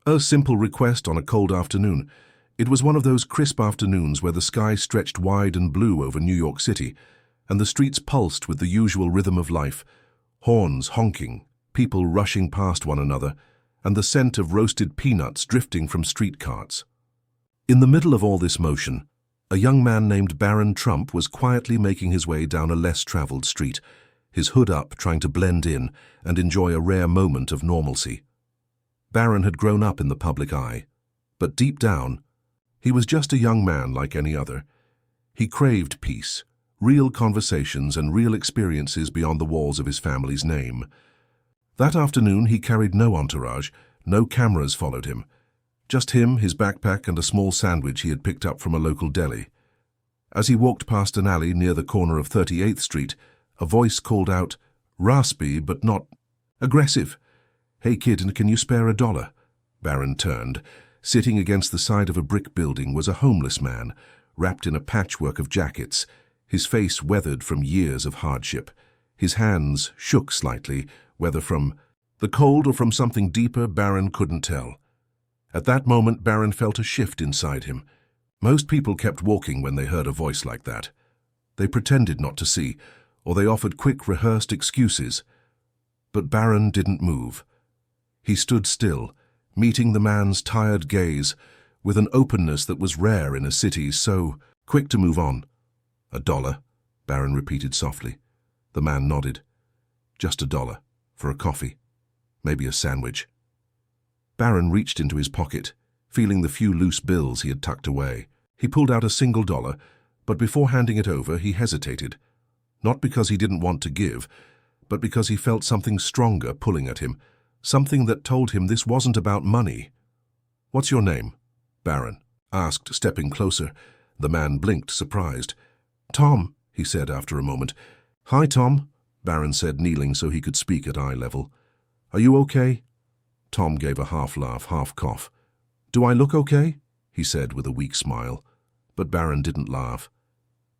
A simple request on a cold afternoon. It was one of those crisp afternoons where the sky stretched wide and blue over New York City, and the streets pulsed with the usual rhythm of life, horns honking, people rushing past one another, and the scent of roasted peanuts drifting from street carts. In the middle of all this motion, a young man named Barron Trump was quietly making his way down a less-traveled street, his hood up, trying to blend in and enjoy a rare moment of normalcy. Barron had grown up in the public eye, but deep down, he was just a young man like any other. He craved peace, real conversations and real experiences beyond the walls of his family's name. That afternoon he carried no entourage, no cameras followed him. Just him, his backpack and a small sandwich he had picked up from a local deli. As he walked past an alley near the corner of 38th Street, a voice called out, raspy but not aggressive. "Hey kid, and can you spare $1?" Barron turned. Sitting against the side of a brick building was a homeless man, wrapped in a patchwork of jackets, his face weathered from years of hardship. His hands shook slightly, whether from the cold or from something deeper, Barron couldn't tell. At that moment, Barron felt a shift inside him. Most people kept walking when they heard a voice like that. They pretended not to see, or they offered quick, rehearsed excuses. But Barron didn't move. He stood still, meeting the man's tired gaze with an openness that was rare in a city so quick to move on. $1, Barron repeated softly. The man nodded. Just $1, for a coffee, maybe a sandwich. Barron reached into his pocket, feeling the few loose bills he had tucked away. He pulled out a single dollar, but before handing it over, he hesitated. Not because he didn't want to give, but because he felt something stronger pulling at him, something that told him this wasn't about money. "What's your name?" Barron asked, stepping closer. The man blinked, surprised. "Tom," he said after a moment. "Hi, Tom," Barron said, kneeling so he could speak at eye level. "Are you okay?" Tom gave a half laugh, half cough. "Do I look okay?" he said with a weak smile. But Barron didn't laugh.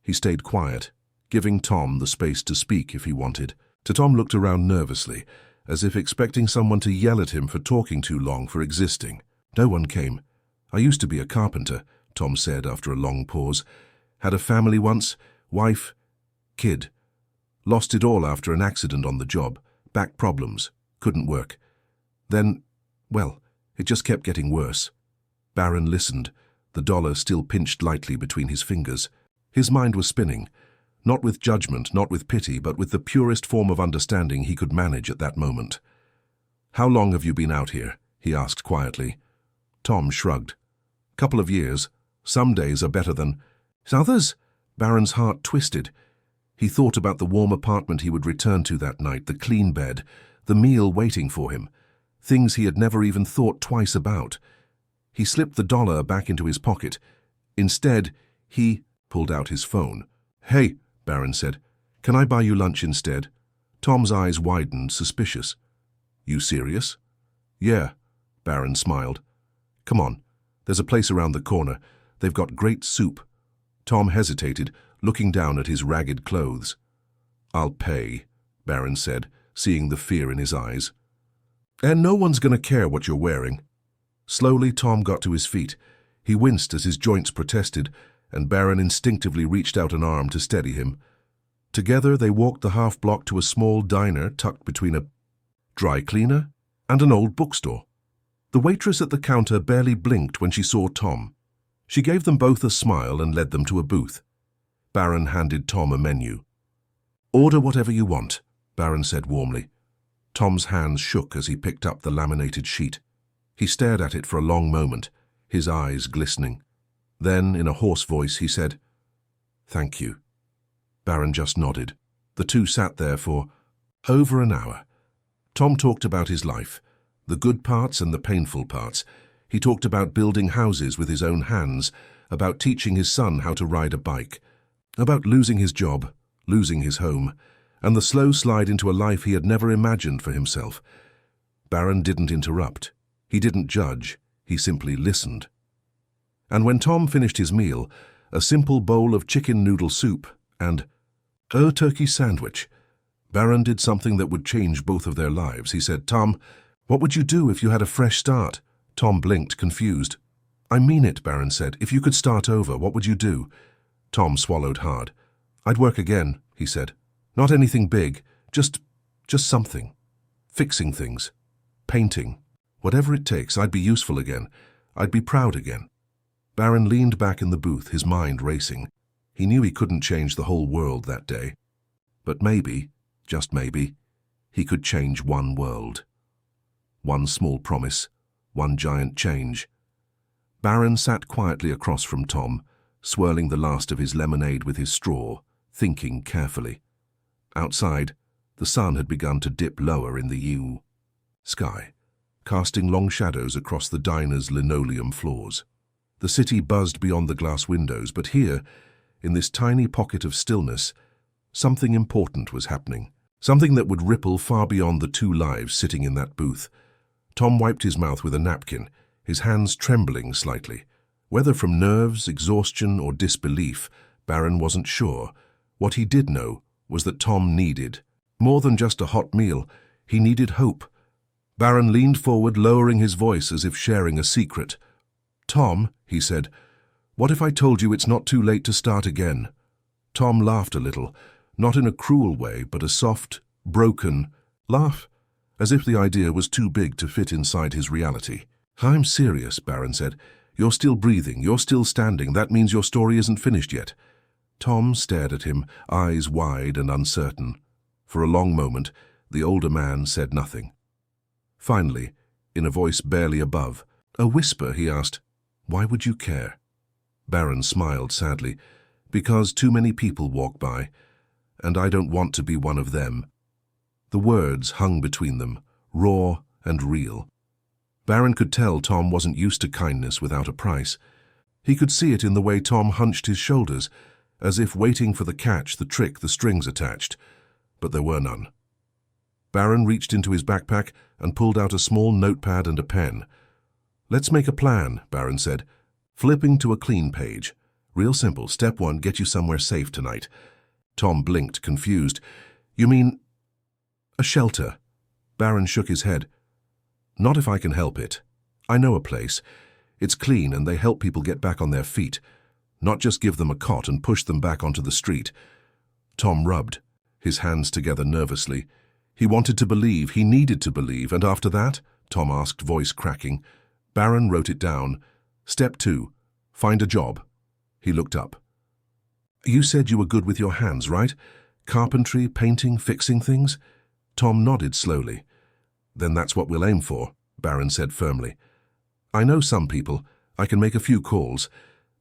He stayed quiet, giving Tom the space to speak if he wanted. Tom looked around nervously, as if expecting someone to yell at him for talking too long, for existing. No one came. "I used to be a carpenter," Tom said after a long pause. "Had a family once, wife, kid. Lost it all after an accident on the job, back problems, couldn't work. Then, well, it just kept getting worse." Barron listened, the dollar still pinched lightly between his fingers. His mind was spinning, not with judgment, not with pity, but with the purest form of understanding he could manage at that moment. "How long have you been out here?" he asked quietly. Tom shrugged. "Couple of years. Some days are better than others." Barron's heart twisted. He thought about the warm apartment he would return to that night, the clean bed, the meal waiting for him, things he had never even thought twice about. He slipped the dollar back into his pocket. Instead, he pulled out his phone. "Hey," Barron said, "can I buy you lunch instead?" Tom's eyes widened, suspicious. "You serious?" "Yeah," Barron smiled. "Come on, there's a place around the corner. They've got great soup." Tom hesitated, looking down at his ragged clothes. "I'll pay," Barron said, seeing the fear in his eyes. "And no one's going to care what you're wearing." Slowly, Tom got to his feet. He winced as his joints protested, and Barron instinctively reached out an arm to steady him. Together, they walked the half-block to a small diner tucked between a dry cleaner and an old bookstore. The waitress at the counter barely blinked when she saw Tom. She gave them both a smile and led them to a booth. Barron handed Tom a menu. "Order whatever you want," Barron said warmly. Tom's hands shook as he picked up the laminated sheet. He stared at it for a long moment, his eyes glistening. Then, in a hoarse voice, he said, "Thank you." Barron just nodded. The two sat there for over an hour. Tom talked about his life, the good parts and the painful parts. He talked about building houses with his own hands, about teaching his son how to ride a bike, about losing his job, losing his home, and the slow slide into a life he had never imagined for himself. Barron didn't interrupt. He didn't judge. He simply listened. And when Tom finished his meal, a simple bowl of chicken noodle soup and a turkey sandwich, Barron did something that would change both of their lives. He said, "Tom, what would you do if you had a fresh start? Tom blinked, confused. "I mean it," Barron said. "If you could start over, what would you do?" Tom swallowed hard. "I'd work again," he said. "Not anything big, just something. Fixing things. Painting. Whatever it takes, I'd be useful again. I'd be proud again." Barron leaned back in the booth, his mind racing. He knew he couldn't change the whole world that day. But maybe, just maybe, he could change one world. One small promise, one giant change. Barron sat quietly across from Tom, swirling the last of his lemonade with his straw, thinking carefully. Outside, the sun had begun to dip lower in the sky, casting long shadows across the diner's linoleum floors. The city buzzed beyond the glass windows, but here, in this tiny pocket of stillness, something important was happening. Something that would ripple far beyond the two lives sitting in that booth. Tom wiped his mouth with a napkin, his hands trembling slightly. Whether from nerves, exhaustion, or disbelief, Barron wasn't sure. What he did know was that Tom needed more than just a hot meal. He needed hope. Barron leaned forward, lowering his voice as if sharing a secret. "Tom," he said, "what if I told you it's not too late to start again?" Tom laughed a little, not in a cruel way, but a soft, broken laugh, as if the idea was too big to fit inside his reality. "I'm serious," Barron said. "You're still breathing, you're still standing. That means your story isn't finished yet." Tom stared at him, eyes wide and uncertain. For a long moment, the older man said nothing. Finally, in a voice barely above, a whisper, he asked, "Why would you care?" Barron smiled sadly. "Because too many people walk by, and I don't want to be one of them." The words hung between them, raw and real. Barron could tell Tom wasn't used to kindness without a price. He could see it in the way Tom hunched his shoulders, as if waiting for the catch, the trick, the strings attached. But there were none. Barron reached into his backpack and pulled out a small notepad and a pen. "Let's make a plan," Barron said, flipping to a clean page. "Real simple. Step 1, get you somewhere safe tonight." Tom blinked, confused. "You mean a shelter?" Barron shook his head. "Not if I can help it. I know a place. It's clean and they help people get back on their feet. Not just give them a cot and push them back onto the street." Tom rubbed, his hands together nervously. He wanted to believe, he needed to believe, and after that, Tom asked, voice cracking. Barron wrote it down. "Step 2, find a job." He looked up. "You said you were good with your hands, right? Carpentry, painting, fixing things?" Tom nodded slowly. "Then that's what we'll aim for," Barron said firmly. "I know some people. I can make a few calls.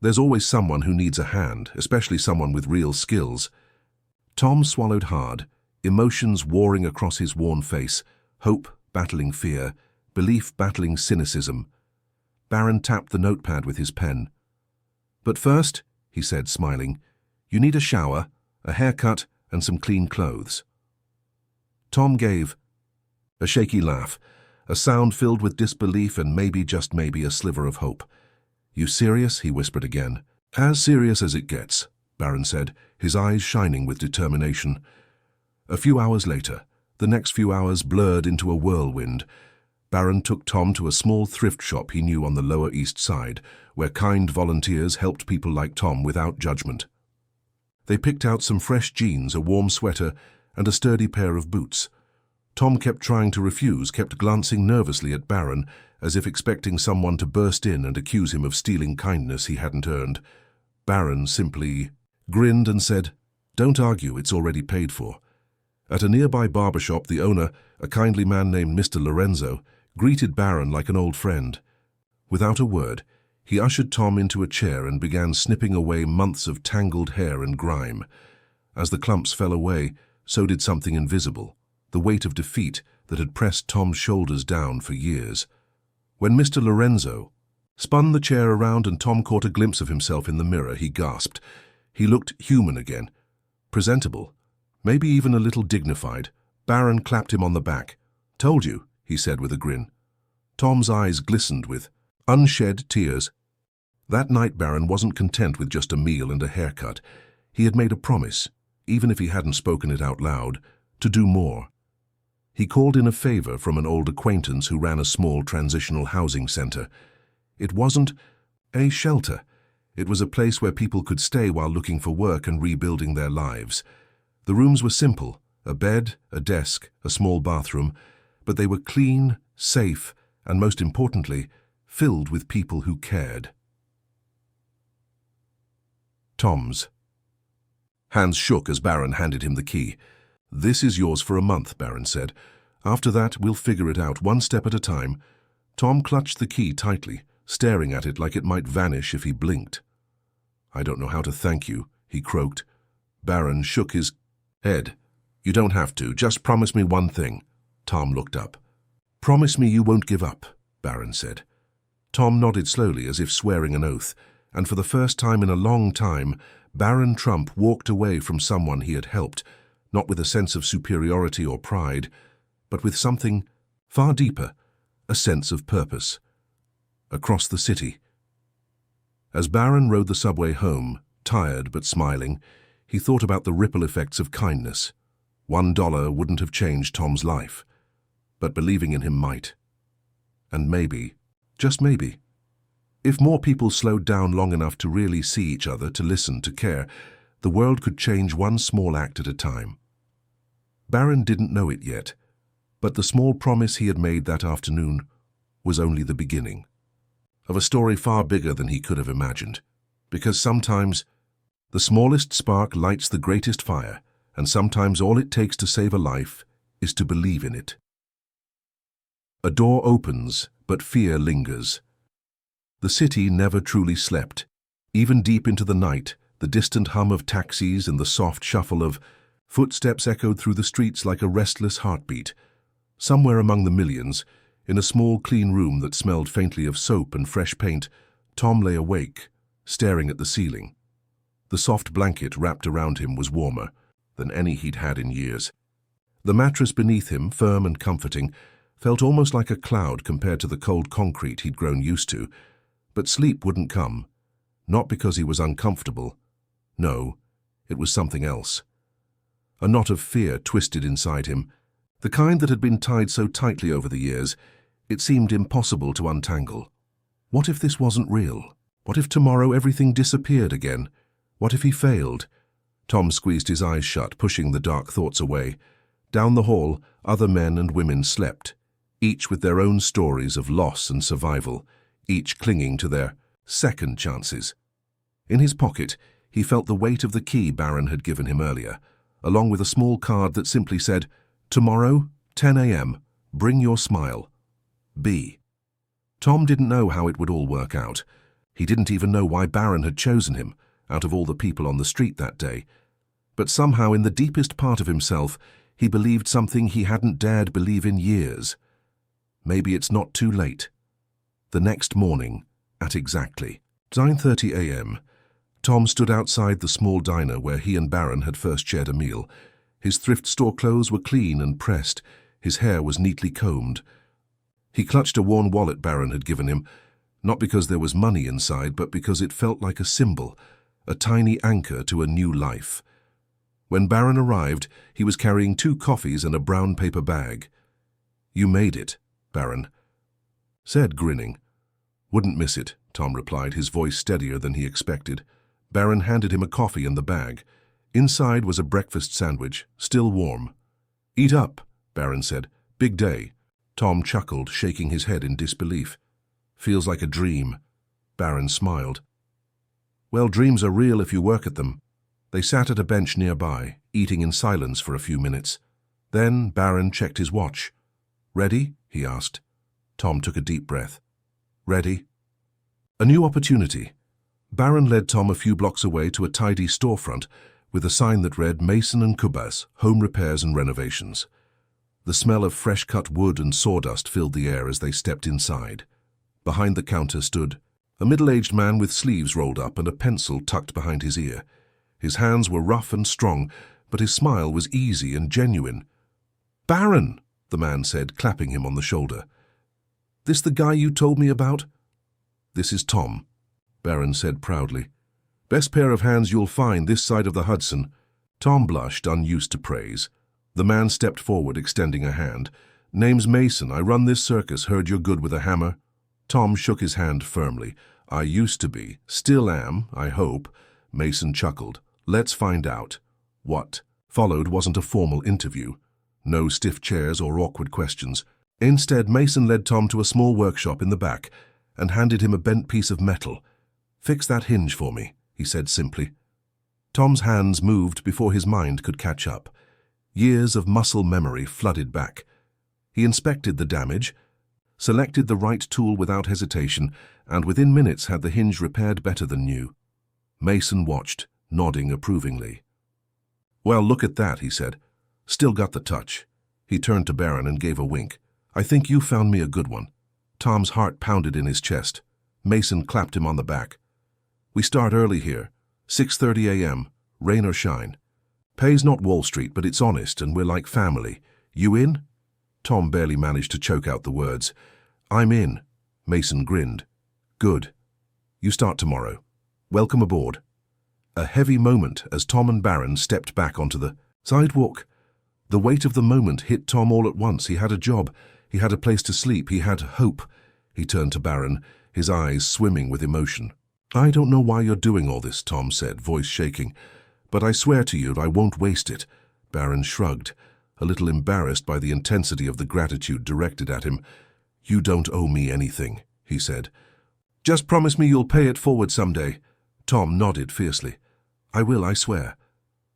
There's always someone who needs a hand, especially someone with real skills." Tom swallowed hard, emotions warring across his worn face, hope battling fear, belief battling cynicism. Barron tapped the notepad with his pen. "But first," he said, smiling, "you need a shower, a haircut, and some clean clothes." Tom gave a shaky laugh, a sound filled with disbelief and maybe, just maybe, a sliver of hope. "You serious?" he whispered again. "As serious as it gets," Barron said, his eyes shining with determination. A few hours later, the next few hours blurred into a whirlwind. Barron took Tom to a small thrift shop he knew on the Lower East Side, where kind volunteers helped people like Tom without judgment. They picked out some fresh jeans, a warm sweater, and a sturdy pair of boots. Tom kept trying to refuse, kept glancing nervously at Barron, as if expecting someone to burst in and accuse him of stealing kindness he hadn't earned. Barron simply grinned and said, "Don't argue, it's already paid for." At a nearby barbershop, the owner, a kindly man named Mr. Lorenzo, greeted Barron like an old friend. Without a word, he ushered Tom into a chair and began snipping away months of tangled hair and grime. As the clumps fell away, so did something invisible, the weight of defeat that had pressed Tom's shoulders down for years. When Mr. Lorenzo spun the chair around and Tom caught a glimpse of himself in the mirror, he gasped. He looked human again, presentable, maybe even a little dignified. Barron clapped him on the back. "Told you," he said with a grin. Tom's eyes glistened with unshed tears. That night Barron wasn't content with just a meal and a haircut. He had made a promise, even if he hadn't spoken it out loud, to do more. He called in a favor from an old acquaintance who ran a small transitional housing center. It wasn't a shelter. It was a place where people could stay while looking for work and rebuilding their lives. The rooms were simple, a bed, a desk, a small bathroom, but they were clean, safe, and most importantly, filled with people who cared. Tom's. Hands shook as Barron handed him the key. "This is yours for a month," Barron said. "After that, we'll figure it out one step at a time." Tom clutched the key tightly, staring at it like it might vanish if he blinked. "I don't know how to thank you," he croaked. Barron shook his head. "You don't have to. Just promise me one thing." Tom looked up. "Promise me you won't give up," Barron said. Tom nodded slowly as if swearing an oath, and for the first time in a long time, Barron Trump walked away from someone he had helped, not with a sense of superiority or pride, but with something far deeper, a sense of purpose. Across the city. As Barron rode the subway home, tired but smiling, he thought about the ripple effects of kindness. $1 wouldn't have changed Tom's life, but believing in him might. And maybe, just maybe, if more people slowed down long enough to really see each other, to listen, to care, the world could change one small act at a time. Barron didn't know it yet, but the small promise he had made that afternoon was only the beginning of a story far bigger than he could have imagined. Because sometimes the smallest spark lights the greatest fire, and sometimes all it takes to save a life is to believe in it. A door opens, but fear lingers. The city never truly slept. Even deep into the night, the distant hum of taxis and the soft shuffle of footsteps echoed through the streets like a restless heartbeat. Somewhere among the millions, in a small, clean room that smelled faintly of soap and fresh paint, Tom lay awake, staring at the ceiling. The soft blanket wrapped around him was warmer than any he'd had in years. The mattress beneath him, firm and comforting, felt almost like a cloud compared to the cold concrete he'd grown used to. But sleep wouldn't come, not because he was uncomfortable. No, it was something else. A knot of fear twisted inside him, the kind that had been tied so tightly over the years, it seemed impossible to untangle. What if this wasn't real? What if tomorrow everything disappeared again? What if he failed? Tom squeezed his eyes shut, pushing the dark thoughts away. Down the hall, other men and women slept, each with their own stories of loss and survival, each clinging to their second chances. In his pocket, he felt the weight of the key Barron had given him earlier, along with a small card that simply said, "Tomorrow, 10 a.m., bring your smile. B." Tom didn't know how it would all work out. He didn't even know why Barron had chosen him, out of all the people on the street that day. But somehow in the deepest part of himself, he believed something he hadn't dared believe in years. Maybe it's not too late. The next morning, at exactly 9:30 a.m., Tom stood outside the small diner where he and Barron had first shared a meal. His thrift store clothes were clean and pressed. His hair was neatly combed. He clutched a worn wallet Barron had given him, not because there was money inside, but because it felt like a symbol, a tiny anchor to a new life. When Barron arrived, he was carrying 2 coffees and a brown paper bag. "You made it," Barron said, grinning. "Wouldn't miss it," Tom replied, his voice steadier than he expected. Barron handed him a coffee and the bag. Inside was a breakfast sandwich, still warm. "Eat up," Barron said. "Big day." Tom chuckled, shaking his head in disbelief. "Feels like a dream." Barron smiled. "Well, dreams are real if you work at them." They sat at a bench nearby, eating in silence for a few minutes. Then Barron checked his watch. "Ready?" he asked. Tom took a deep breath. "Ready?" A new opportunity. Barron led Tom a few blocks away to a tidy storefront with a sign that read Mason and Kubas, Home Repairs and Renovations. The smell of fresh-cut wood and sawdust filled the air as they stepped inside. Behind the counter stood a middle-aged man with sleeves rolled up and a pencil tucked behind his ear. His hands were rough and strong, but his smile was easy and genuine. "Barron," the man said, clapping him on the shoulder. "This the guy you told me about?" "This is Tom," Barron said proudly. "Best pair of hands you'll find this side of the Hudson." Tom blushed, unused to praise. The man stepped forward, extending a hand. "Name's Mason. I run this circus. Heard you're good with a hammer." Tom shook his hand firmly. "I used to be. Still am, I hope." Mason chuckled. "Let's find out." What followed wasn't a formal interview. No stiff chairs or awkward questions. Instead, Mason led Tom to a small workshop in the back and handed him a bent piece of metal. "Fix that hinge for me," he said simply. Tom's hands moved before his mind could catch up. Years of muscle memory flooded back. He inspected the damage, selected the right tool without hesitation, and within minutes had the hinge repaired better than new. Mason watched, nodding approvingly. "Well, look at that," he said. "Still got the touch." He turned to Barron and gave a wink. "I think you found me a good one." Tom's heart pounded in his chest. Mason clapped him on the back. "We start early here, 6:30 a.m., rain or shine. Pay's not Wall Street, but it's honest, and we're like family. You in?" Tom barely managed to choke out the words. "I'm in." Mason grinned. "Good. You start tomorrow. Welcome aboard." A heavy moment as Tom and Barron stepped back onto the sidewalk. The weight of the moment hit Tom all at once. He had a job. He had a place to sleep. He had hope. He turned to Barron, his eyes swimming with emotion. "I don't know why you're doing all this," Tom said, voice shaking. "But I swear to you I won't waste it." Barron shrugged, a little embarrassed by the intensity of the gratitude directed at him. "You don't owe me anything," he said. "Just promise me you'll pay it forward someday." Tom nodded fiercely. "I will, I swear."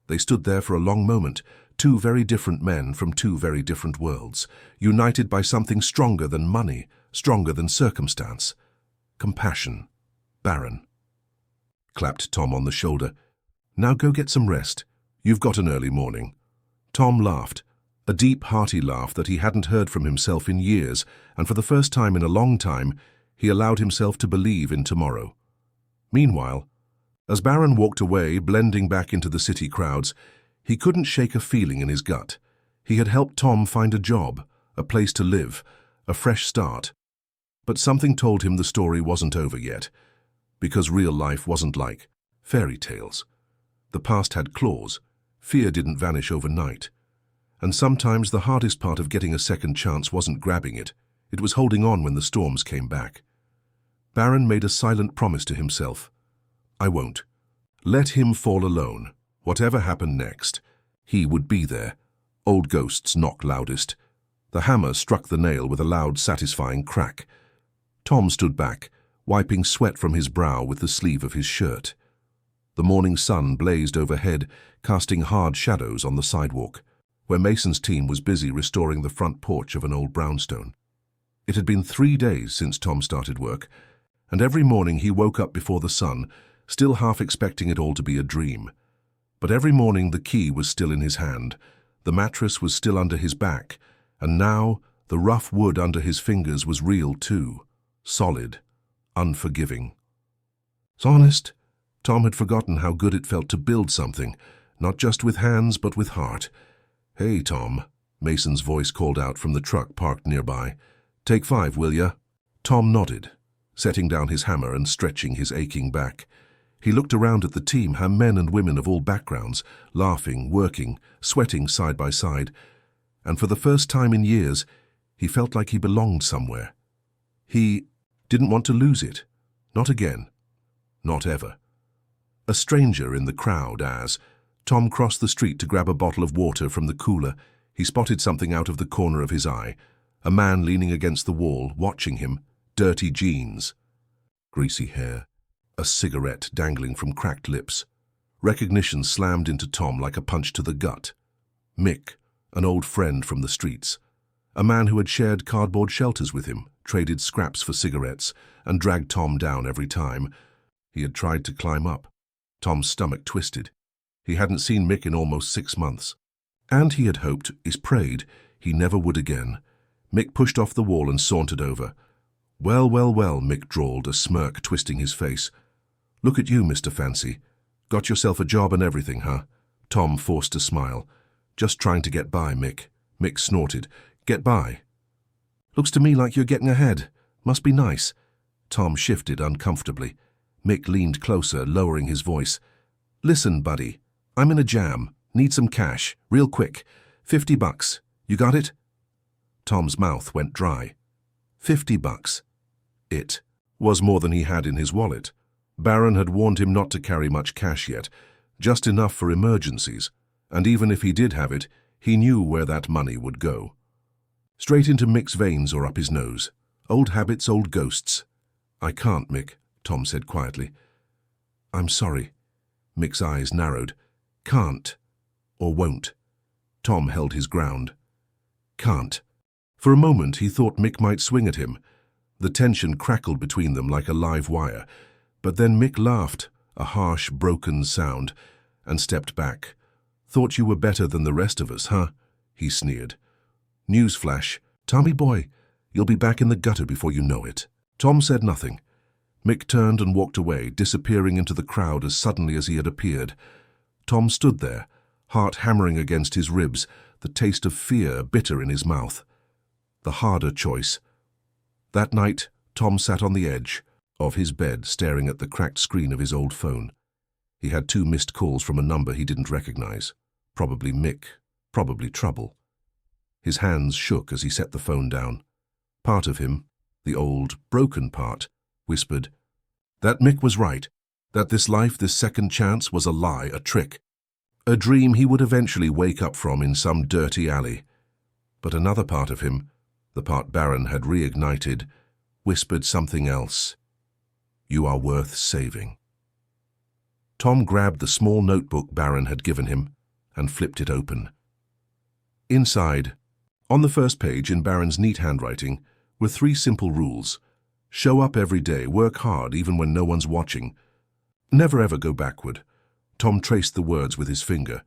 They stood there for a long moment, two very different men from two very different worlds, united by something stronger than money, stronger than circumstance. Compassion. Barron clapped Tom on the shoulder. "Now go get some rest. You've got an early morning." Tom laughed, a deep, hearty laugh that he hadn't heard from himself in years, and for the first time in a long time, he allowed himself to believe in tomorrow. Meanwhile, as Barron walked away, blending back into the city crowds, he couldn't shake a feeling in his gut. He had helped Tom find a job, a place to live, a fresh start. But something told him the story wasn't over yet, because real life wasn't like fairy tales. The past had claws. Fear didn't vanish overnight. And sometimes the hardest part of getting a second chance wasn't grabbing it. It was holding on when the storms came back. Barron made a silent promise to himself. "I won't. Let him fall alone. Whatever happened next, he would be there." Old ghosts knock loudest. The hammer struck the nail with a loud, satisfying crack. Tom stood back, wiping sweat from his brow with the sleeve of his shirt. The morning sun blazed overhead, casting hard shadows on the sidewalk, where Mason's team was busy restoring the front porch of an old brownstone. It had been 3 days since Tom started work, and every morning he woke up before the sun, still half expecting it all to be a dream. But every morning the key was still in his hand, the mattress was still under his back, and now the rough wood under his fingers was real too, solid, unforgiving. It's honest. Tom had forgotten how good it felt to build something, not just with hands but with heart. "Hey, Tom," Mason's voice called out from the truck parked nearby. "Take 5, will ya?" Tom nodded, setting down his hammer and stretching his aching back. He looked around at the team, men and women of all backgrounds, laughing, working, sweating side by side, and for the first time in years, he felt like he belonged somewhere. He didn't want to lose it. Not again. Not ever. A stranger in the crowd as Tom crossed the street to grab a bottle of water from the cooler. He spotted something out of the corner of his eye. A man leaning against the wall, watching him. Dirty jeans. Greasy hair. A cigarette dangling from cracked lips. Recognition slammed into Tom like a punch to the gut. Mick, an old friend from the streets. A man who had shared cardboard shelters with him, traded scraps for cigarettes, and dragged Tom down every time. He had tried to climb up. Tom's stomach twisted. He hadn't seen Mick in almost 6 months. And he had hoped, prayed, he never would again. Mick pushed off the wall and sauntered over. "Well, well, well," Mick drawled, a smirk twisting his face. "Look at you, Mr. Fancy. Got yourself a job and everything, huh?" Tom forced a smile. "Just trying to get by, Mick." Mick snorted. "Get by?" "Looks to me like you're getting ahead. Must be nice." Tom shifted uncomfortably. Mick leaned closer, lowering his voice. "Listen, buddy. I'm in a jam. Need some cash. Real quick. $50. You got it? Tom's mouth went dry. $50. It was more than he had in his wallet. Barron had warned him not to carry much cash yet, just enough for emergencies, and even if he did have it, he knew where that money would go. Straight into Mick's veins or up his nose. Old habits, old ghosts. I can't, Mick, Tom said quietly. I'm sorry. Mick's eyes narrowed. Can't. Or won't. Tom held his ground. Can't. For a moment he thought Mick might swing at him. The tension crackled between them like a live wire, but then Mick laughed, a harsh, broken sound, and stepped back. Thought you were better than the rest of us, huh? He sneered. Newsflash. Tommy boy, you'll be back in the gutter before you know it. Tom said nothing. Mick turned and walked away, disappearing into the crowd as suddenly as he had appeared. Tom stood there, heart hammering against his ribs, the taste of fear bitter in his mouth. The harder choice. That night, Tom sat on the edge of his bed, staring at the cracked screen of his old phone. He had 2 missed calls from a number he didn't recognize. Probably Mick, probably trouble. His hands shook as he set the phone down. Part of him, the old, broken part, whispered that Mick was right, that this life, this second chance, was a lie, a trick, a dream he would eventually wake up from in some dirty alley. But another part of him, the part Barron had reignited, whispered something else. You are worth saving. Tom grabbed the small notebook Barron had given him and flipped it open. Inside, on the first page in Barron's neat handwriting, were 3 simple rules. Show up every day, work hard even when no one's watching. Never ever go backward. Tom traced the words with his finger.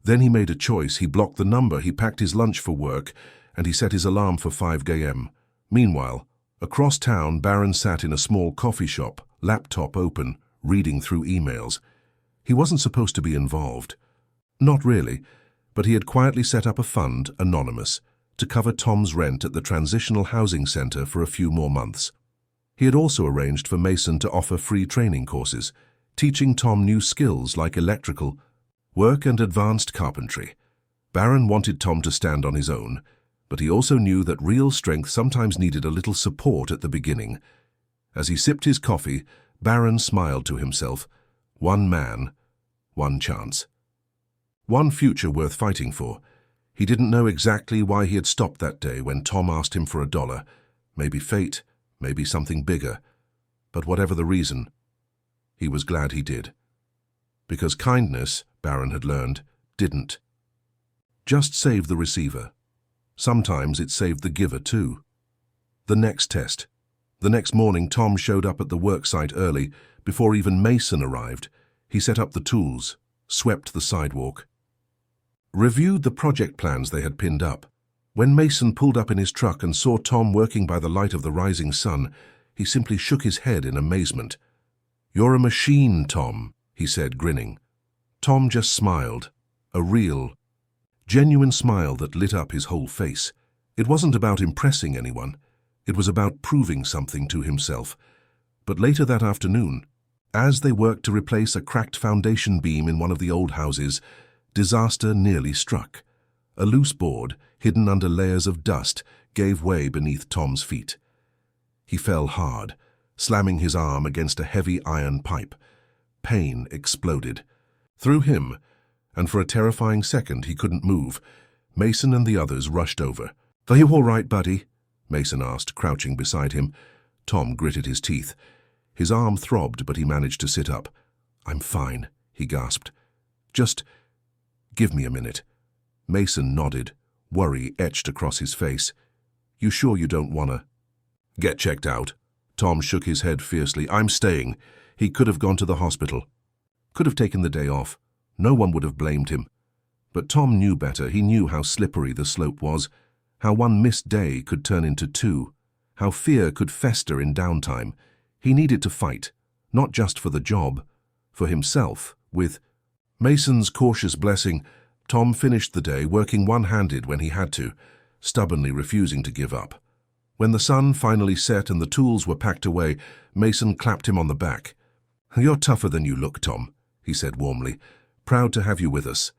Then he made a choice. He blocked the number, he packed his lunch for work, and he set his alarm for 5 a.m. Meanwhile, across town, Barron sat in a small coffee shop, laptop open, reading through emails. He wasn't supposed to be involved. Not really, but he had quietly set up a fund, anonymous, to cover Tom's rent at the Transitional Housing Center for a few more months. He had also arranged for Mason to offer free training courses, teaching Tom new skills like electrical work and advanced carpentry. Barron wanted Tom to stand on his own, but he also knew that real strength sometimes needed a little support at the beginning. As he sipped his coffee, Barron smiled to himself. One man, one chance. One future worth fighting for. He didn't know exactly why he had stopped that day when Tom asked him for $1. Maybe fate, maybe something bigger. But whatever the reason, he was glad he did. Because kindness, Barron had learned, didn't just save the receiver. Sometimes it saved the giver too. The next test. The next morning, Tom showed up at the worksite early, before even Mason arrived. He set up the tools, swept the sidewalk, reviewed the project plans they had pinned up. When Mason pulled up in his truck and saw Tom working by the light of the rising sun, he simply shook his head in amazement. You're a machine, Tom, he said, grinning. Tom just smiled, a real, genuine smile that lit up his whole face. It wasn't about impressing anyone. It was about proving something to himself. But later that afternoon, as they worked to replace a cracked foundation beam in one of the old houses, disaster nearly struck. A loose board, hidden under layers of dust, gave way beneath Tom's feet. He fell hard, slamming his arm against a heavy iron pipe. Pain exploded through him, and for a terrifying second he couldn't move. Mason and the others rushed over. Are you all right, buddy? Mason asked, crouching beside him. Tom gritted his teeth. His arm throbbed, but he managed to sit up. I'm fine, he gasped. Just give me a minute. Mason nodded, worry etched across his face. You sure you don't wanna get checked out? Tom shook his head fiercely. I'm staying. He could have gone to the hospital. Could have taken the day off. No one would have blamed him. But Tom knew better. He knew how slippery the slope was, how one missed day could turn into 2, how fear could fester in downtime. He needed to fight, not just for the job, for himself. With Mason's cautious blessing, Tom finished the day working one-handed when he had to, stubbornly refusing to give up. When the sun finally set and the tools were packed away, Mason clapped him on the back. You're tougher than you look, Tom, he said warmly. Proud to have you with us.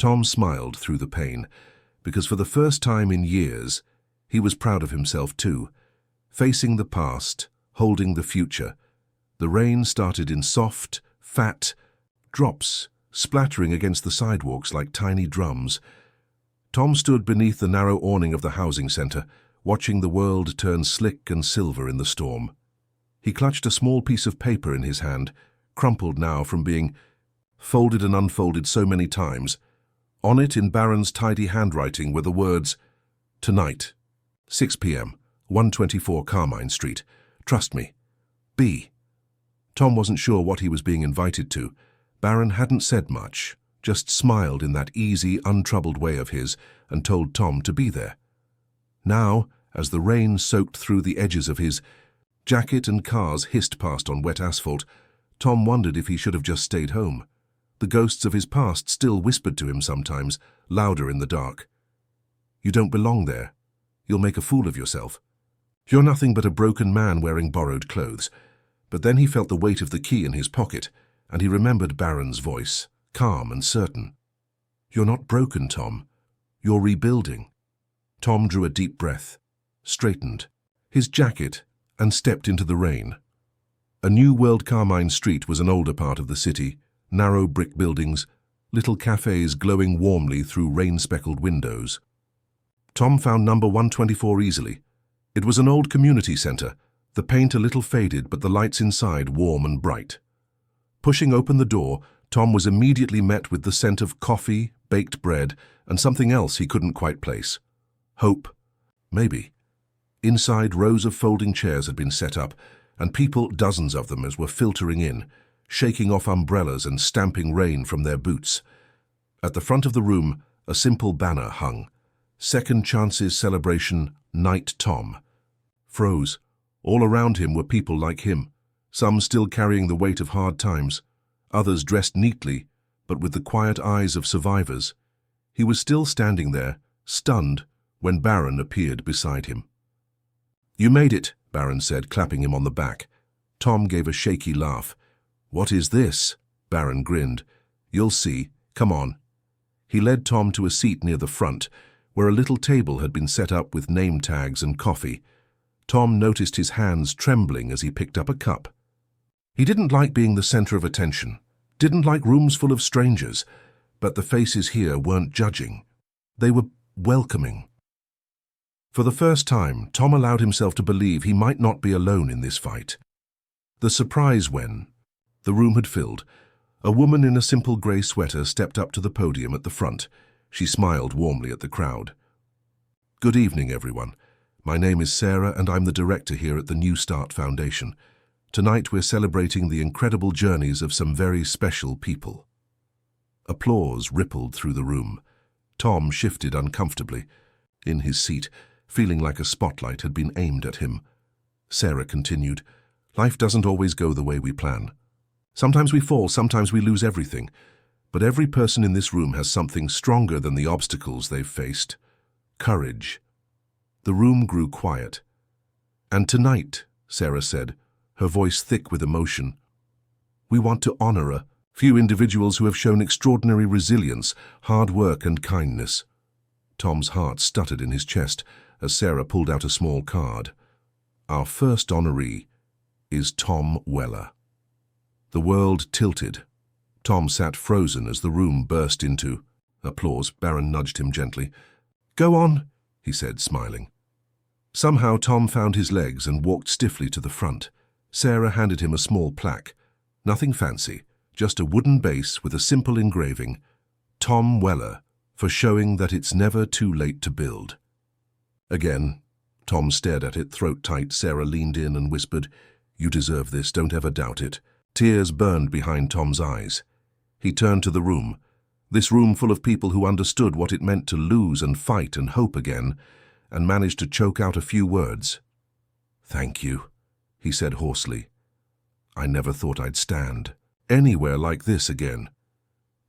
Tom smiled through the pain, because for the first time in years, he was proud of himself too. Facing the past, holding the future. The rain started in soft, fat drops, splattering against the sidewalks like tiny drums. Tom stood beneath the narrow awning of the housing center, watching the world turn slick and silver in the storm. He clutched a small piece of paper in his hand, crumpled now from being folded and unfolded so many times. On it, in Barron's tidy handwriting, were the words, "Tonight, 6 p.m., 124 Carmine Street. Trust me. B." Tom wasn't sure what he was being invited to. Barron hadn't said much, just smiled in that easy, untroubled way of his and told Tom to be there. Now, as the rain soaked through the edges of his jacket and cars hissed past on wet asphalt, Tom wondered if he should have just stayed home. The ghosts of his past still whispered to him sometimes, louder in the dark. "You don't belong there. You'll make a fool of yourself. You're nothing but a broken man wearing borrowed clothes." But then he felt the weight of the key in his pocket, and he remembered Barron's voice, calm and certain. "You're not broken, Tom. You're rebuilding." Tom drew a deep breath, straightened his jacket, and stepped into the rain. A New World Carmine Street was an older part of the city, narrow brick buildings, little cafes glowing warmly through rain-speckled windows. Tom found number 124 easily. It was an old community center, the paint a little faded but the lights inside warm and bright. Pushing open the door, Tom was immediately met with the scent of coffee, baked bread, and something else he couldn't quite place. Hope? Maybe. Inside, rows of folding chairs had been set up, and people, dozens of them, were filtering in, shaking off umbrellas and stamping rain from their boots. At the front of the room, a simple banner hung. Second Chances Celebration, Night Tom. Froze. All around him were people like him, some still carrying the weight of hard times, others dressed neatly, but with the quiet eyes of survivors. He was still standing there, stunned, when Barron appeared beside him. "You made it," Barron said, clapping him on the back. Tom gave a shaky laugh. "What is this?" Barron grinned. "You'll see. Come on." He led Tom to a seat near the front, where a little table had been set up with name tags and coffee. Tom noticed his hands trembling as he picked up a cup. He didn't like being the center of attention, didn't like rooms full of strangers, but the faces here weren't judging. They were welcoming. For the first time, Tom allowed himself to believe he might not be alone in this fight. The surprise when the room had filled. A woman in a simple grey sweater stepped up to the podium at the front. She smiled warmly at the crowd. "Good evening, everyone. My name is Sarah, and I'm the director here at the New Start Foundation. Tonight we're celebrating the incredible journeys of some very special people." Applause rippled through the room. Tom shifted uncomfortably in his seat, feeling like a spotlight had been aimed at him. Sarah continued, "Life doesn't always go the way we plan. Sometimes we fall, sometimes we lose everything. But every person in this room has something stronger than the obstacles they've faced. Courage." The room grew quiet. "And tonight," Sarah said, her voice thick with emotion, "we want to honor a few individuals who have shown extraordinary resilience, hard work, and kindness." Tom's heart stuttered in his chest as Sarah pulled out a small card. "Our first honoree is Tom Weller." The world tilted. Tom sat frozen as the room burst into applause. Barron nudged him gently. "Go on," he said, smiling. Somehow Tom found his legs and walked stiffly to the front. Sarah handed him a small plaque. Nothing fancy, just a wooden base with a simple engraving, "Tom Weller, for showing that it's never too late to build." Again, Tom stared at it, throat tight. Sarah leaned in and whispered, "You deserve this, don't ever doubt it." Tears burned behind Tom's eyes. He turned to the room, this room full of people who understood what it meant to lose and fight and hope again, and managed to choke out a few words. "Thank you," he said hoarsely. "I never thought I'd stand anywhere like this again."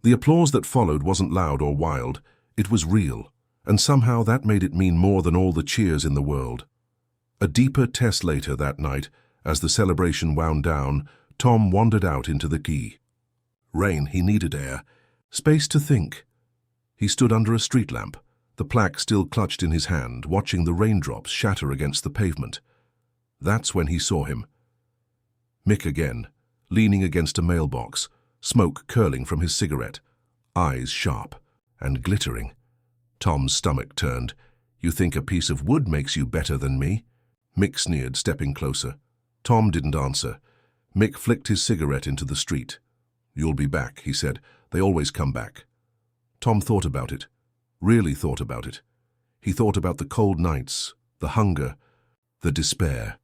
The applause that followed wasn't loud or wild. It was real, and somehow that made it mean more than all the cheers in the world. A deeper test later that night, as the celebration wound down, Tom wandered out into the quay. Rain, he needed air, space to think. He stood under a street lamp, the plaque still clutched in his hand, watching the raindrops shatter against the pavement. That's when he saw him. Mick again, leaning against a mailbox, smoke curling from his cigarette, eyes sharp and glittering. Tom's stomach turned. "You think a piece of wood makes you better than me?" Mick sneered, stepping closer. Tom didn't answer. Mick flicked his cigarette into the street. "You'll be back," he said. "They always come back." Tom thought about it, really thought about it. He thought about the cold nights, the hunger, the despair.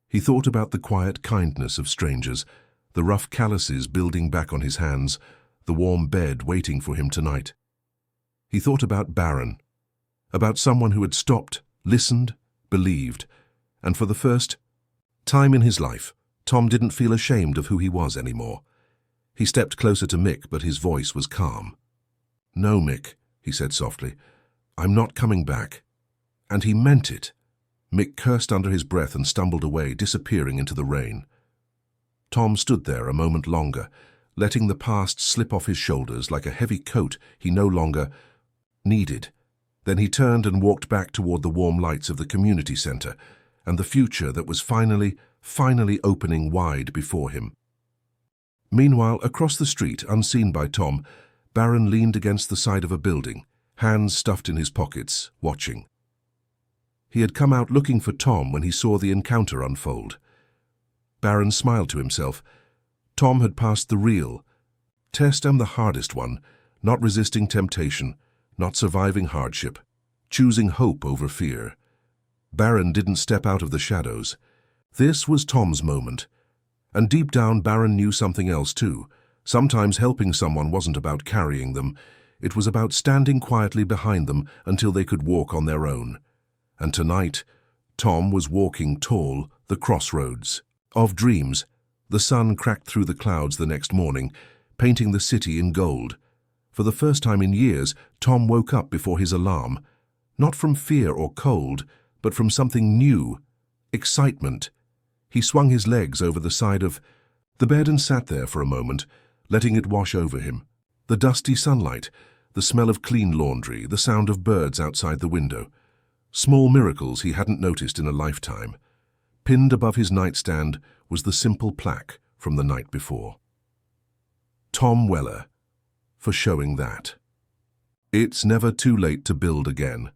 He thought about the quiet kindness of strangers, the rough calluses building back on his hands, the warm bed waiting for him tonight. He thought about Barron, about someone who had stopped, listened, believed, and for the first time in his life, Tom didn't feel ashamed of who he was anymore. He stepped closer to Mick, but his voice was calm. "No, Mick," he said softly, "I'm not coming back." And he meant it. Mick cursed under his breath and stumbled away, disappearing into the rain. Tom stood there a moment longer, letting the past slip off his shoulders like a heavy coat he no longer needed. Then he turned and walked back toward the warm lights of the community center and the future that was finally opening wide before him. Meanwhile, across the street, unseen by Tom, Barron leaned against the side of a building, hands stuffed in his pockets, watching. He had come out looking for Tom when he saw the encounter unfold. Barron smiled to himself. Tom had passed the real test and the hardest one, not resisting temptation, not surviving hardship, choosing hope over fear. Barron didn't step out of the shadows. This was Tom's moment. And deep down, Barron knew something else too. Sometimes helping someone wasn't about carrying them. It was about standing quietly behind them until they could walk on their own. And tonight, Tom was walking tall the crossroads of dreams. The sun cracked through the clouds the next morning, painting the city in gold. For the first time in years, Tom woke up before his alarm, not from fear or cold, but from something new, excitement. He swung his legs over the side of the bed and sat there for a moment, letting it wash over him. The dusty sunlight, the smell of clean laundry, the sound of birds outside the window. Small miracles he hadn't noticed in a lifetime. Pinned above his nightstand was the simple plaque from the night before. Tom Weller, for showing that. It's never too late to build again.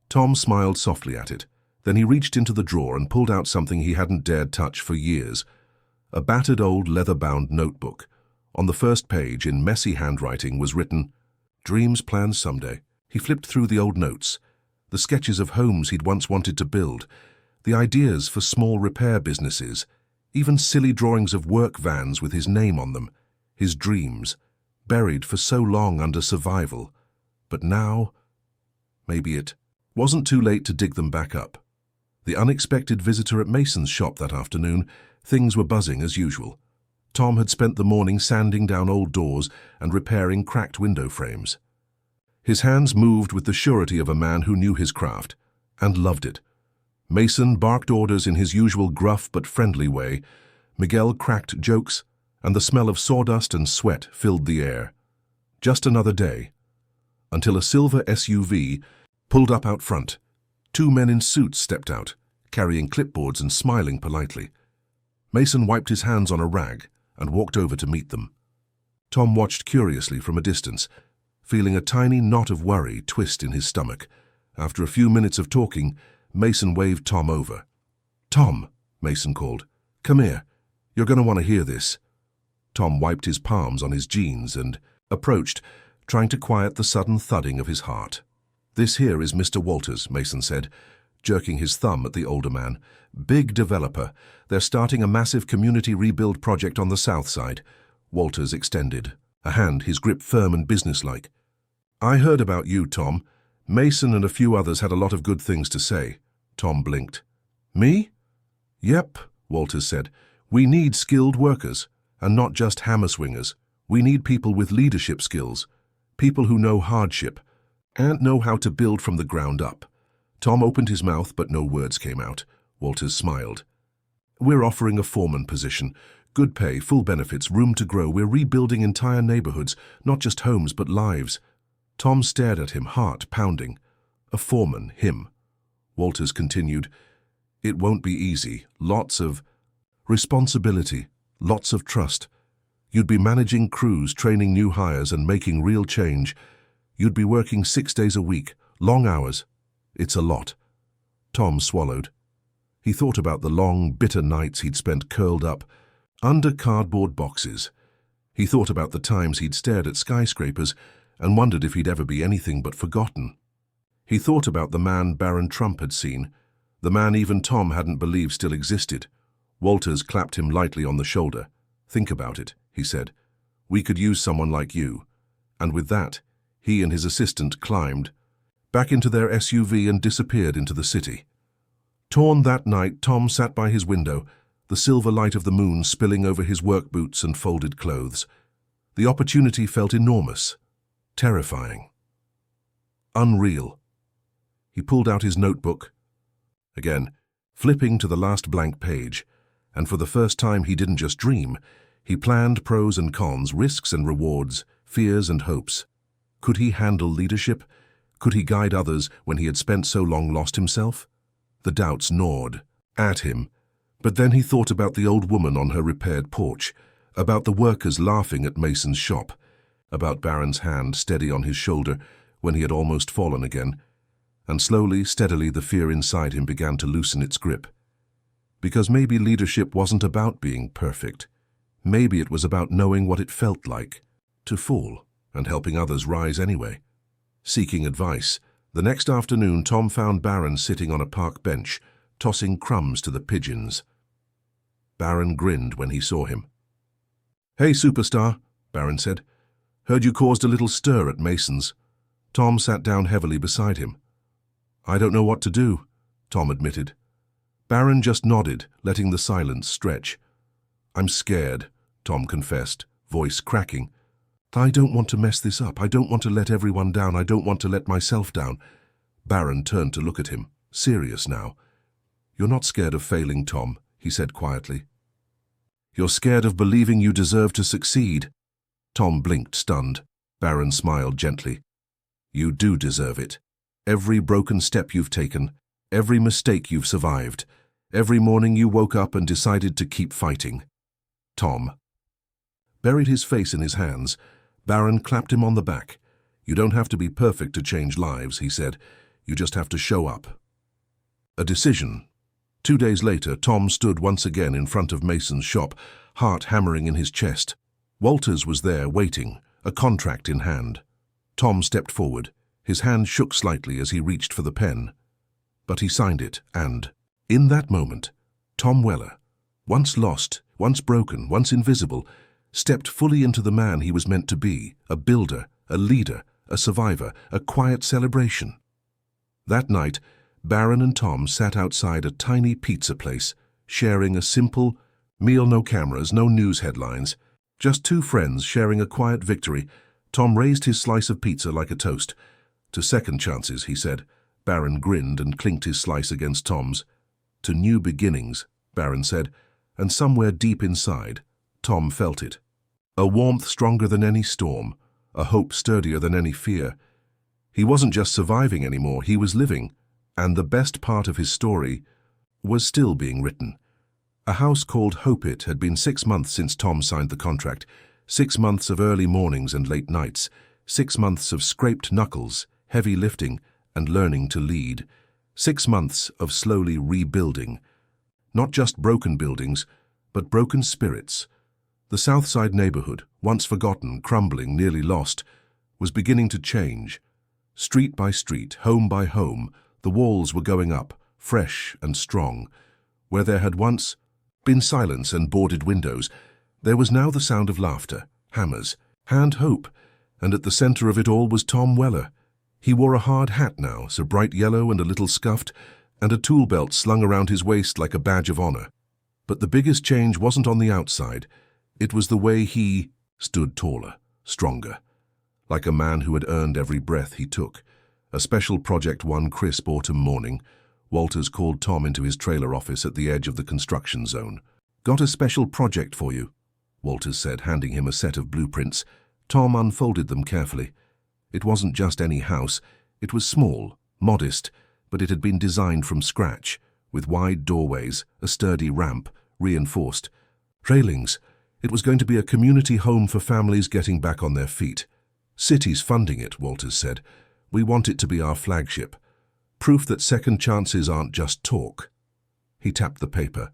Tom smiled softly at it. Then he reached into the drawer and pulled out something he hadn't dared touch for years. A battered old leather-bound notebook. On the first page, in messy handwriting, was written, "Dreams, plans someday." He flipped through the old notes, the sketches of homes he'd once wanted to build, the ideas for small repair businesses, even silly drawings of work vans with his name on them, his dreams, buried for so long under survival. But now, maybe it wasn't too late to dig them back up. The unexpected visitor at Mason's shop that afternoon, things were buzzing as usual. Tom had spent the morning sanding down old doors and repairing cracked window frames. His hands moved with the surety of a man who knew his craft and loved it. Mason barked orders in his usual gruff but friendly way. Miguel cracked jokes, and the smell of sawdust and sweat filled the air. Just another day, until a silver SUV pulled up out front. Two men in suits stepped out, carrying clipboards and smiling politely. Mason wiped his hands on a rag and walked over to meet them. Tom watched curiously from a distance, feeling a tiny knot of worry twist in his stomach. After a few minutes of talking, Mason waved Tom over. "Tom," Mason called, "come here. You're going to want to hear this." Tom wiped his palms on his jeans and approached, trying to quiet the sudden thudding of his heart. "This here is Mr. Walters," Mason said, jerking his thumb at the older man. "Big developer. They're starting a massive community rebuild project on the south side." Walters extended a hand, his grip firm and businesslike. "I heard about you, Tom. Mason and a few others had a lot of good things to say." Tom blinked. "Me?" "Yep," Walters said. "We need skilled workers, and not just hammer swingers. We need people with leadership skills, people who know hardship, and know how to build from the ground up." Tom opened his mouth, but no words came out. Walters smiled. "We're offering a foreman position. Good pay, full benefits, room to grow. We're rebuilding entire neighborhoods, not just homes, but lives." Tom stared at him, heart pounding. A foreman, him. Walters continued, "It won't be easy. Lots of responsibility, lots of trust. You'd be managing crews, training new hires, and making real change. You'd be working 6 days a week, long hours. It's a lot." Tom swallowed. He thought about the long, bitter nights he'd spent curled up under cardboard boxes. He thought about the times he'd stared at skyscrapers and wondered if he'd ever be anything but forgotten. He thought about the man Barron Trump had seen, the man even Tom hadn't believed still existed. Walters clapped him lightly on the shoulder. "Think about it," he said. "We could use someone like you." And with that, he and his assistant climbed back into their SUV and disappeared into the city. Torn that night, Tom sat by his window, the silver light of the moon spilling over his work boots and folded clothes. The opportunity felt enormous, terrifying, unreal. He pulled out his notebook, again, flipping to the last blank page, and for the first time he didn't just dream. He planned pros and cons, risks and rewards, fears and hopes. Could he handle leadership? Could he guide others when he had spent so long lost himself? The doubts gnawed at him, but then he thought about the old woman on her repaired porch, about the workers laughing at Mason's shop, about Barron's hand steady on his shoulder when he had almost fallen again, and slowly, steadily the fear inside him began to loosen its grip. Because maybe leadership wasn't about being perfect. Maybe it was about knowing what it felt like to fall and helping others rise anyway. Seeking advice, the next afternoon Tom found Barron sitting on a park bench, tossing crumbs to the pigeons. Barron grinned when he saw him. "Hey, superstar," Barron said. "Heard you caused a little stir at Mason's." Tom sat down heavily beside him. "I don't know what to do," Tom admitted. Barron just nodded, letting the silence stretch. "I'm scared," Tom confessed, voice cracking. "I don't want to mess this up. I don't want to let everyone down. I don't want to let myself down." Barron turned to look at him, serious now. "You're not scared of failing, Tom," he said quietly. "You're scared of believing you deserve to succeed." Tom blinked, stunned. Barron smiled gently. "You do deserve it. Every broken step you've taken, every mistake you've survived, every morning you woke up and decided to keep fighting." Tom buried his face in his hands. Barron clapped him on the back. "You don't have to be perfect to change lives," he said. "You just have to show up." A decision. 2 days later, Tom stood once again in front of Mason's shop, heart hammering in his chest. Walters was there, waiting, a contract in hand. Tom stepped forward. His hand shook slightly as he reached for the pen. But he signed it, and, in that moment, Tom Weller, once lost, once broken, once invisible, stepped fully into the man he was meant to be, a builder, a leader, a survivor, a quiet celebration. That night, Barron and Tom sat outside a tiny pizza place, sharing a simple meal, no cameras, no news headlines, just two friends sharing a quiet victory. Tom raised his slice of pizza like a toast. "To second chances," he said. Barron grinned and clinked his slice against Tom's. "To new beginnings," Barron said, and somewhere deep inside, Tom felt it. A warmth stronger than any storm, a hope sturdier than any fear. He wasn't just surviving anymore, he was living, and the best part of his story was still being written. A house called Hope It had been 6 months since Tom signed the contract, 6 months of early mornings and late nights, 6 months of scraped knuckles, heavy lifting, and learning to lead, 6 months of slowly rebuilding. Not just broken buildings, but broken spirits. The South Side neighborhood, once forgotten, crumbling, nearly lost, was beginning to change. Street by street, home by home, the walls were going up, fresh and strong. Where there had once been silence and boarded windows, there was now the sound of laughter, hammers, and hope, and at the center of it all was Tom Weller. He wore a hard hat now, so bright yellow and a little scuffed, and a tool belt slung around his waist like a badge of honor. But the biggest change wasn't on the outside. It was the way he stood taller, stronger, like a man who had earned every breath he took. A special project one crisp autumn morning, Walters called Tom into his trailer office at the edge of the construction zone. "Got a special project for you," Walters said, handing him a set of blueprints. Tom unfolded them carefully. It wasn't just any house. It was small, modest, but it had been designed from scratch, with wide doorways, a sturdy ramp, reinforced railings. It was going to be a community home for families getting back on their feet. City's funding it, Walters said. We want it to be our flagship. Proof that second chances aren't just talk. He tapped the paper.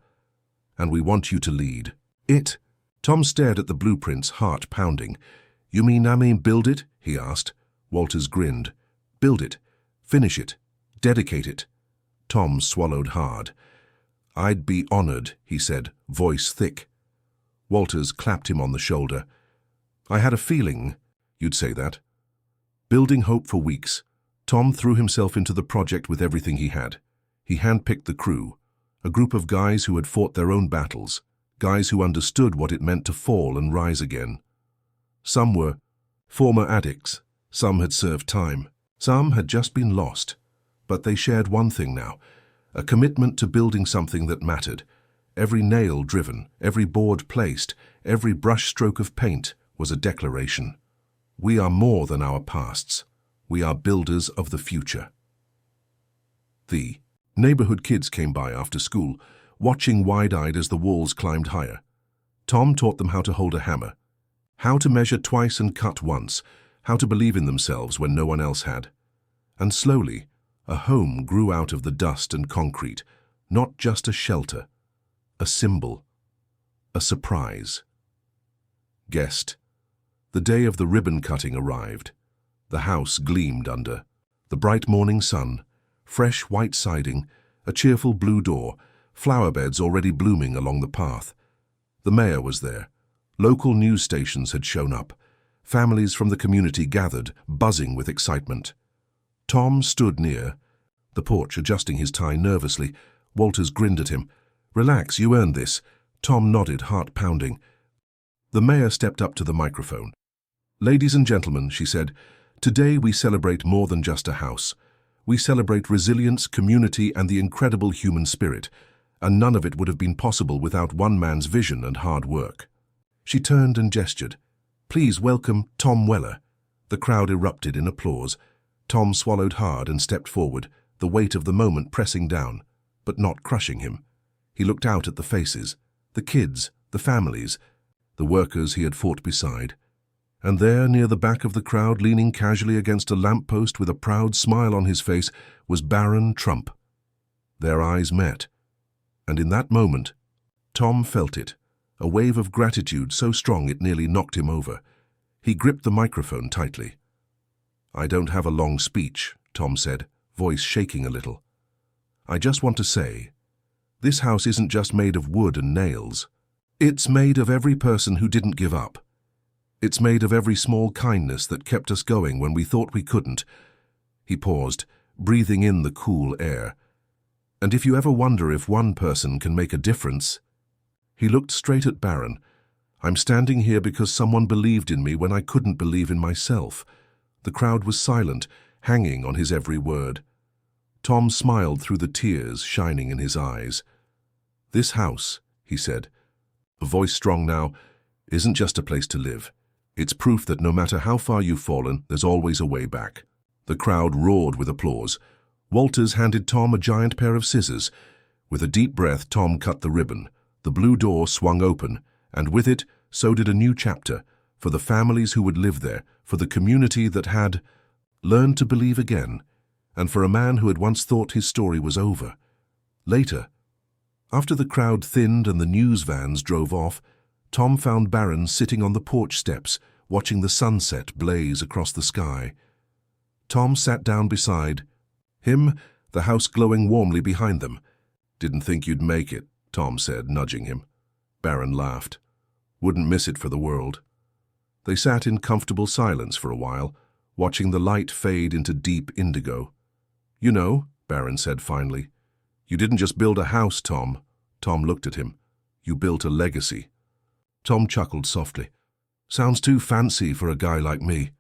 And we want you to lead. It? Tom stared at the blueprints, heart pounding. You mean build it? He asked. Walters grinned. Build it. Finish it. Dedicate it. Tom swallowed hard. I'd be honored, he said, voice thick. Walters clapped him on the shoulder. I had a feeling you'd say that. Building hope for weeks, Tom threw himself into the project with everything he had. He handpicked the crew, a group of guys who had fought their own battles, guys who understood what it meant to fall and rise again. Some were former addicts, some had served time, some had just been lost. But they shared one thing now, a commitment to building something that mattered. Every nail driven, every board placed, every brushstroke of paint was a declaration. We are more than our pasts. We are builders of the future. The neighborhood kids came by after school, watching wide-eyed as the walls climbed higher. Tom taught them how to hold a hammer, how to measure twice and cut once, how to believe in themselves when no one else had. And slowly, a home grew out of the dust and concrete, not just a shelter, a symbol, a surprise. Guest. The day of the ribbon cutting arrived. The house gleamed under the bright morning sun, fresh white siding, a cheerful blue door, flower beds already blooming along the path. The mayor was there. Local news stations had shown up. Families from the community gathered, buzzing with excitement. Tom stood near the porch, adjusting his tie nervously. Walters grinned at him. Relax, you earned this. Tom nodded, heart pounding. The mayor stepped up to the microphone. Ladies and gentlemen, she said, today we celebrate more than just a house. We celebrate resilience, community, and the incredible human spirit, and none of it would have been possible without one man's vision and hard work. She turned and gestured. Please welcome Tom Weller. The crowd erupted in applause. Tom swallowed hard and stepped forward, the weight of the moment pressing down, but not crushing him. He looked out at the faces, the kids, the families, the workers he had fought beside. And there, near the back of the crowd, leaning casually against a lamppost with a proud smile on his face, was Barron Trump. Their eyes met. And in that moment, Tom felt it, a wave of gratitude so strong it nearly knocked him over. He gripped the microphone tightly. I don't have a long speech, Tom said, voice shaking a little. I just want to say, this house isn't just made of wood and nails. It's made of every person who didn't give up. It's made of every small kindness that kept us going when we thought we couldn't. He paused, breathing in the cool air. And if you ever wonder if one person can make a difference... He looked straight at Barron. I'm standing here because someone believed in me when I couldn't believe in myself. The crowd was silent, hanging on his every word. Tom smiled through the tears shining in his eyes. This house, he said, a voice strong now, isn't just a place to live. It's proof that no matter how far you've fallen, there's always a way back. The crowd roared with applause. Walters handed Tom a giant pair of scissors. With a deep breath, Tom cut the ribbon. The blue door swung open, and with it, so did a new chapter, for the families who would live there, for the community that had learned to believe again, and for a man who had once thought his story was over. Later, after the crowd thinned and the news vans drove off, Tom found Barron sitting on the porch steps, watching the sunset blaze across the sky. Tom sat down beside him, the house glowing warmly behind them. Didn't think you'd make it, Tom said, nudging him. Barron laughed. Wouldn't miss it for the world. They sat in comfortable silence for a while, watching the light fade into deep indigo. You know, Barron said finally, you didn't just build a house, Tom. Tom looked at him. You built a legacy. Tom chuckled softly. Sounds too fancy for a guy like me.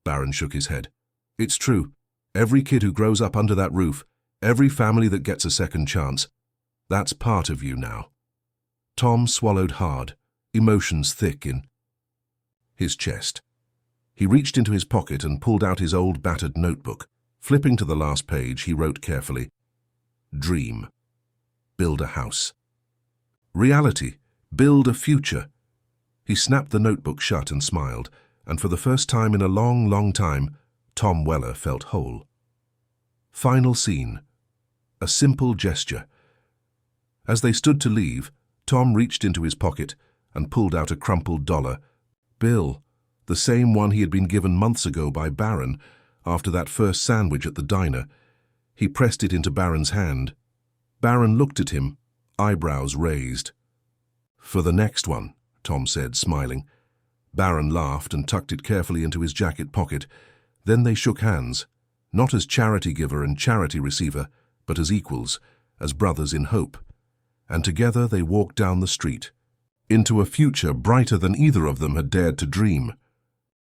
Barron shook his head. It's true. Every kid who grows up under that roof, every family that gets a second chance, that's part of you now. Tom swallowed hard, emotions thick in his chest. He reached into his pocket and pulled out his old battered notebook. Flipping to the last page, he wrote carefully, "Dream. Build a house. Reality. Build a future." He snapped the notebook shut and smiled, and for the first time in a long, long time, Tom Weller felt whole. Final scene. A simple gesture. As they stood to leave, Tom reached into his pocket and pulled out a crumpled dollar bill, the same one he had been given months ago by Barron after that first sandwich at the diner. He pressed it into Barron's hand. Barron looked at him, eyebrows raised. "For the next one," Tom said, smiling. Barron laughed and tucked it carefully into his jacket pocket. Then they shook hands, not as charity giver and charity receiver, but as equals, as brothers in hope. And together they walked down the street, into a future brighter than either of them had dared to dream.